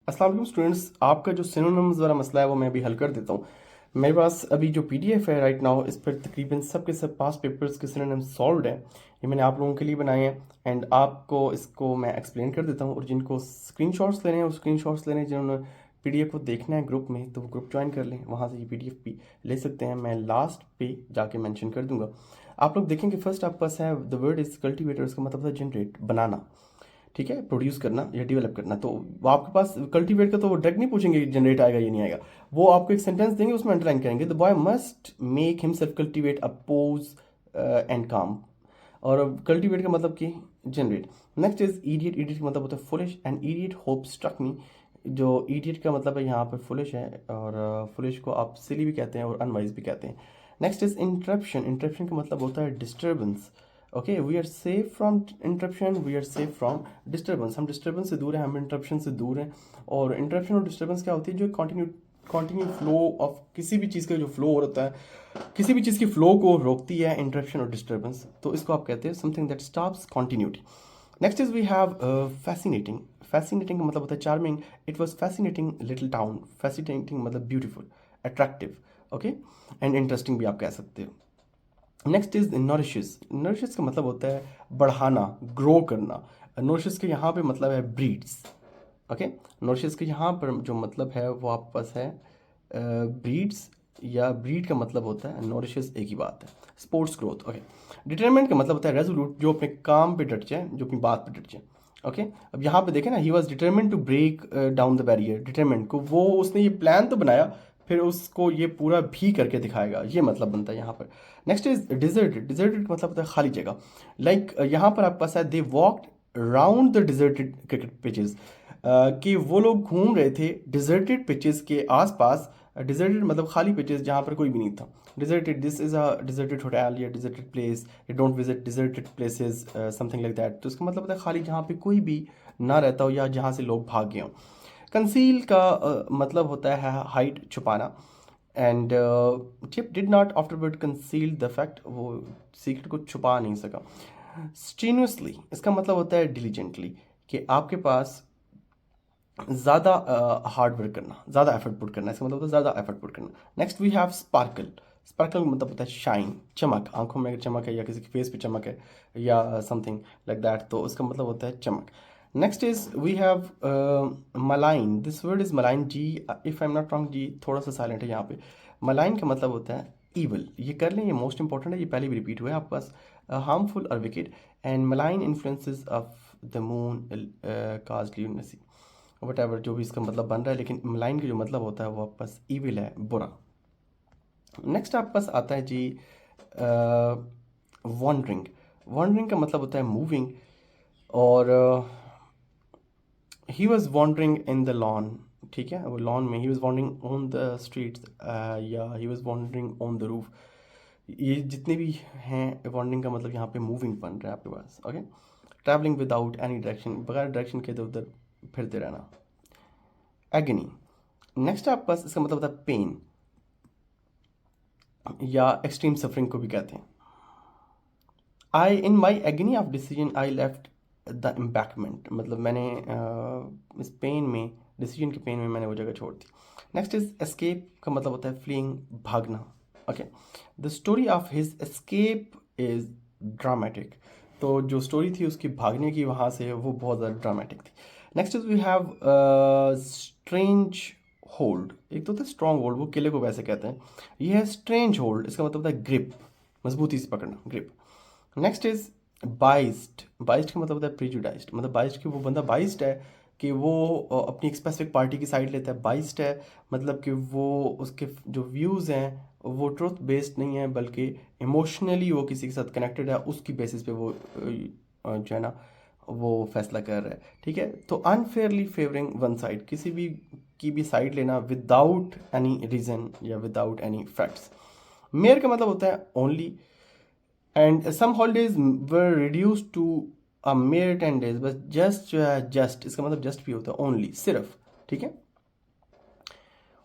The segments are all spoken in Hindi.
अस्सलाम वालेकुम स्टूडेंट्स, आपका जो सिनोनिम्स वाला मसला है वो मैं अभी हल कर देता हूँ। मेरे पास अभी जो पीडीएफ है राइट नाउ, इस पर तकरीबन सब के सब पास पेपर्स के सिनोनिम्स सॉल्व हैं। ये मैंने आप लोगों के लिए बनाए हैं एंड आपको इसको मैं एक्सप्लेन कर देता हूँ। और जिनको स्क्रीनशॉट्स लेने हैं वो स्क्रीनशॉट्स लेने हैं, जिन्होंने पीडीएफ को देखना है ग्रुप में तो वो ग्रुप ज्वाइन कर लें, वहाँ से ये पीडीएफ भी ले सकते हैं। मैं लास्ट पे जाके मेंशन कर दूंगा। आप लोग देखेंगे फर्स्ट आपके पास है द वर्ड इज कल्टीवेटर, इसका मतलब है जनरेट, बनाना, ठीक है, प्रोड्यूस करना या डेवलप करना। तो वो आपके पास कल्टीवेट का तो वो डायरेक्ट नहीं पूछेंगे जनरेट आएगा या नहीं आएगा। वो आपको एक सेंटेंस देंगे, उसमें अंडरलाइन करेंगे the boy must make himself cultivate oppose and calm. और कल्टीवेट का मतलब कि generate. Next is idiot, idiot का मतलब होता है foolish and idiot hope struck me. जो इडियट का मतलब है यहाँ पर फुलिश है, और फुलिश को आप सिली भी कहते हैं और अनवाइज भी कहते हैं। नेक्स्ट इज इंटरप्शन, इंटरप्शन का मतलब होता है disturbance. Okay, we are safe from interruption, we are safe from disturbance. हम डिस्टर्बेंस से दूर हैं, हम इंटरप्शन से दूर हैं। और इंटरप्शन और डिस्टर्बेंस क्या होती है? जो कंटिन्यू फ्लो ऑफ किसी भी चीज़ का जो फ्लो होता है, किसी भी चीज़ की फ्लो को रोकती है इंटरप्शन और डिस्टर्बेंस, तो इसको आप कहते हैं something that stops continuity. Next is we have fascinating. Fascinating का मतलब होता है charming. It was fascinating little town. Fascinating मतलब beautiful, attractive, okay, and interesting भी आप कह सकते हो। Next is nourishes. नरिशेस का मतलब होता है बढ़ाना, ग्रो करना। नरिशेस के यहाँ पे मतलब है ब्रीड्स। ओके, नरिशेस के यहाँ पर जो मतलब है वो आपके पास है ब्रीड्स, या ब्रीड का मतलब होता है नरिशेस, एक ही बात है। Sports growth. ओके, डिटरमिनेंट का मतलब होता है रेजोल्यूट, जो अपने काम पे डट जाए, जो अपनी बात पे डट जाए। ओके, अब यहाँ पे देखें ना, he was determined to break down the barrier. Determined को वो उसने ये प्लान तो बनाया, फिर उसको ये पूरा भी करके दिखाएगा, ये मतलब बनता है यहाँ पर। Next is deserted. डिजर्टेड का मतलब होता है खाली जगह। लाइक यहाँ पर आपके पास है they walked round the deserted cricket pitches, कि वो लोग घूम रहे थे डिजर्टेड पिचेस के आसपास। डिजर्टेड मतलब खाली पिचेस जहाँ पर कोई भी नहीं था। Deserted, this is a deserted hotel या deserted place, you don't visit deserted places, something like that. तो इसका मतलब होता है खाली जहाँ पे कोई भी ना रहता हो या जहाँ से लोग भाग गए हों। कंसील का मतलब होता है हाइड, छुपाना। And chip did not afterward conceal the fact, वो सीक्रेट को छुपा नहीं सका। स्ट्रीनुअसली, इसका मतलब होता है डिलीजेंटली, कि आपके पास ज़्यादा हार्ड वर्क करना, ज़्यादा एफर्ट पुट करना, इसका मतलब होता है ज़्यादा एफर्ट पुट करना। Next we have sparkle. Sparkle का मतलब होता है शाइन, चमक, आंखों में अगर चमक है या किसी के फेस पे चमक है या समथिंग लाइक दैट, तो उसका मतलब होता है चमक। Next is we have malign. This word is malign, G if I am not wrong, G थोड़ा सा साइलेंट है यहाँ पे। मलाइन का मतलब होता है ईवल, ये कर लें, ये मोस्ट इंपॉर्टेंट है, ये पहले भी रिपीट हुआ है आपके पास। हार्मफुल और wicked. And malign influences of the moon cause lunacy, what ever, जो भी इसका मतलब बन रहा है, लेकिन मलाइन का जो मतलब होता है वो आपके पास ईविल है, बुरा। नेक्स्ट आपके पास आता है जी वॉन्डरिंग। वॉन्डरिंग का मतलब होता है मूविंग। और he was wandering in the lawn, ठीक है, वो लॉन में, he was wandering on the streets, या he was wandering on the roof. ये जितने भी हैं, वॉन्डरिंग का मतलब यहाँ पे मूविंग बन रहा है आपके पास। Okay, travelling without any direction, बगैर डायरेक्शन के इधर उधर फिरते रहना। एगनी। नेक्स्ट आपके पास इसका मतलब होता है पेन, या एक्सट्रीम सफरिंग को भी कहते हैं। I in my agony of decision I left the embankment, मतलब मैंने इस पेन में, डिसीजन के पेन में मैंने वो जगह छोड़ दी। नेक्स्ट इज एस्केप का मतलब होता है फ्लीइंग, भागना। Okay, the story of his escape is dramatic, तो जो स्टोरी थी उसकी भागने की वहाँ से, वो बहुत ज़्यादा ड्रामेटिक थी। Next is we have strange hold. एक तो होता है स्ट्रॉन्ग होल्ड, वो किले को वैसे कहते हैं। ये है स्ट्रेंज होल्ड, इसका मतलब होता है ग्रिप, मजबूती से पकड़ना, grip. Next is biased. Biased का मतलब होता है प्रीजुडाइज्ड, मतलब बाइस्ड कि वो बंदा बाइस्ड है, कि वो अपनी एक स्पेसिफिक पार्टी की साइड लेता है। बाइस्ड है मतलब कि वो, उसके जो व्यूज़ हैं वो ट्रुथ बेस्ड नहीं है, बल्कि इमोशनली वो किसी के साथ कनेक्टेड है, उसकी बेसिस पे वो जो है ना वो फैसला कर रहा है। ठीक है, तो अनफेयरली फेवरिंग वन साइड, किसी भी की भी साइड लेना विदाउट एनी रीज़न या विदाउट एनी फैक्ट्स। मेयर का मतलब होता है only, and some holidays were reduce to a mere 10 days, बस जस्ट जो है, जस्ट इसका मतलब जस्ट भी होता है ओनली, सिर्फ। ठीक है,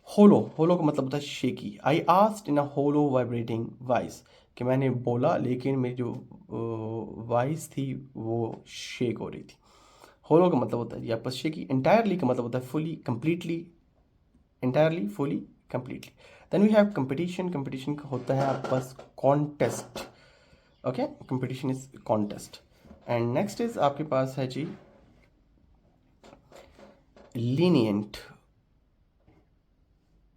होलो। होलो का मतलब होता है shaky. I asked in a hollow vibrating voice, कि मैंने बोला लेकिन मेरी जो वॉइस थी वो शेक हो रही थी। होलो का मतलब होता है या पश्चे की, entirely का मतलब होता है fully, completely, entirely, fully, completely. Then we have competition. Competition का होता है आपके पास contest. Okay, competition is contest. And next is आपके पास है जी lenient.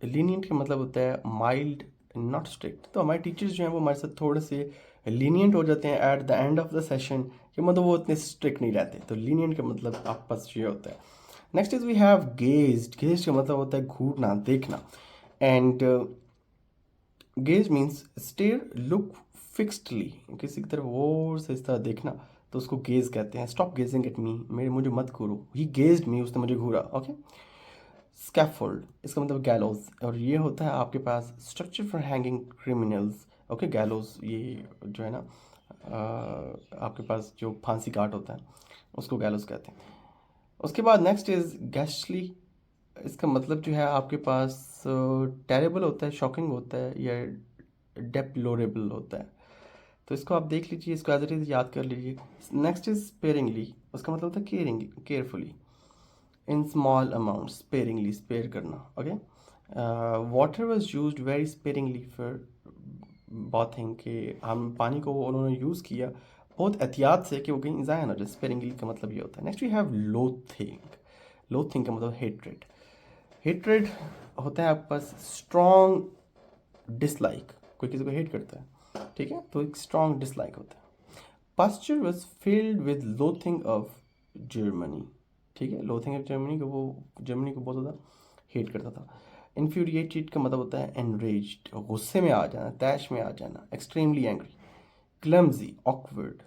लीनियंट का मतलब होता है माइल्ड, नॉट स्ट्रिक्ट. तो हमारे टीचर्स जो हैं वो हमारे साथ थोड़े से लीनियंट हो जाते हैं at the end of the session, कि मतलब वो उतने स्ट्रिक्ट नहीं रहते. तो लीनियंट का मतलब आपके पास ये होता है. Next is we have gazed. Gazed का मतलब होता है घूरना, देखना. And gaze means stare, look fixedly, किसी की तरफ और से इस तरह देखना, तो उसको गेज कहते हैं. स्टॉप गेजिंग एट मी, मेरे मुझे मत घूरो. ही गेज्ड मी, उसने मुझे घूरा. ओके. स्कैफोल्ड, इसका मतलब गैलोज, और ये होता है आपके पास structure for hanging criminals. Okay, gallows ये जो है ना आपके पास जो फांसी काट होता है उसको गैलोज कहते हैं. उसके बाद नेक्स्ट इज गैशली. इसका मतलब जो है आपके पास टेरेबल होता है, शॉकिंग होता है, या डेप्लोरेबल होता है. तो इसको आप देख लीजिए, इसको एज इट इज याद कर लीजिए. Next is sparingly. उसका मतलब होता है caring, carefully. In small amount, sparingly, spare करना. Okay. Water was use very sparingly for bathing, कि हम पानी को उन्होंने यूज़ किया बहुत एहतियात से कि वो कहीं ज़ाया ना हो जाए. स्पेयरिंगली का मतलब ये होता है. Next we have loathing. Loathing का मतलब हेट्रेड. हेट्रेड होता है आपके पास स्ट्रॉन्ग डिसलाइक, कोई किसी को हेट करता है, ठीक है, तो एक स्ट्रॉन्ग डिसलाइक होता है. Pasture was filled with loathing of Germany. ठीक है, लोथिंग ऑफ जर्मनी को, वो जर्मनी को बहुत ज़्यादा हेट करता था. इन्फ्यूरिएटेड का मतलब होता है एनरेज्ड, गुस्से में आ जाना, तैश में आ जाना. Extremely angry. Clumsy, awkward.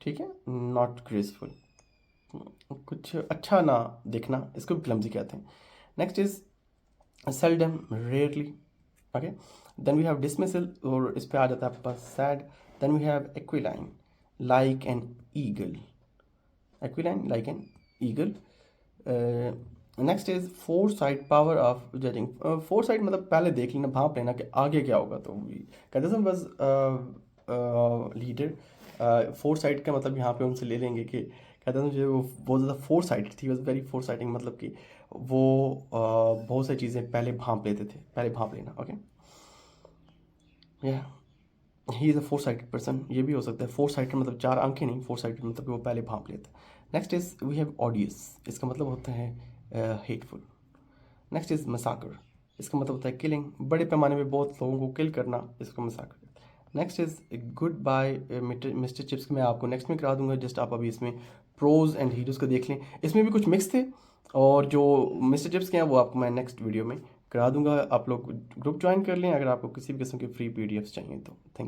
ठीक है, नॉट ग्रेसफुल, कुछ अच्छा ना दिखना, इसको भी क्लमजी कहते हैं. Next is seldom, rarely. Okay. Then we have dismissal, और इस पे आ जाता है आपके पास sad. Then we have aquiline, like an eagle. Aquiline, like an eagle. Next is foresight, power of judging. Foresight मतलब पहले देख लेना, भाप लेना कि आगे क्या होगा. तो कैदेसम वॉज लीडर. फोर साइड का मतलब यहाँ पे उनसे ले लेंगे कि कैदेसम जो है वो बहुत ज़्यादा फोर साइडेड थी. वॉज वेरी फोर साइडिंग, मतलब कि वो बहुत सारी चीज़ें पहले भाप लेते थे. पहले भाप लेना. ओके. या he is a four sided person, ये भी हो सकता है. फोर साइडेड मतलब चार आंखें नहीं, फोर साइडेड मतलब कि वो पहले भाप लेते हैं. Next is we have odious. इसका मतलब होता है हेटफुल. Next is massacre. इसका मतलब होता है किलिंग, बड़े पैमाने पे बहुत लोगों को किल करना, इसको massacre. Next is goodbye Mister Chips. मैं आपको नेक्स्ट में करा दूंगा, जस्ट आप अभी इसमें प्रोज एंड हीरोज को देख लें. इसमें भी कुछ मिक्स थे, और जो मिस्टर चिप्स के हैं वो आपको मैं नेक्स्ट वीडियो में करा दूंगा. आप लोग ग्रुप ज्वाइन कर लें अगर आपको किसी भी किस्म के फ्री पीडीएफ्स चाहिए तो. थैंक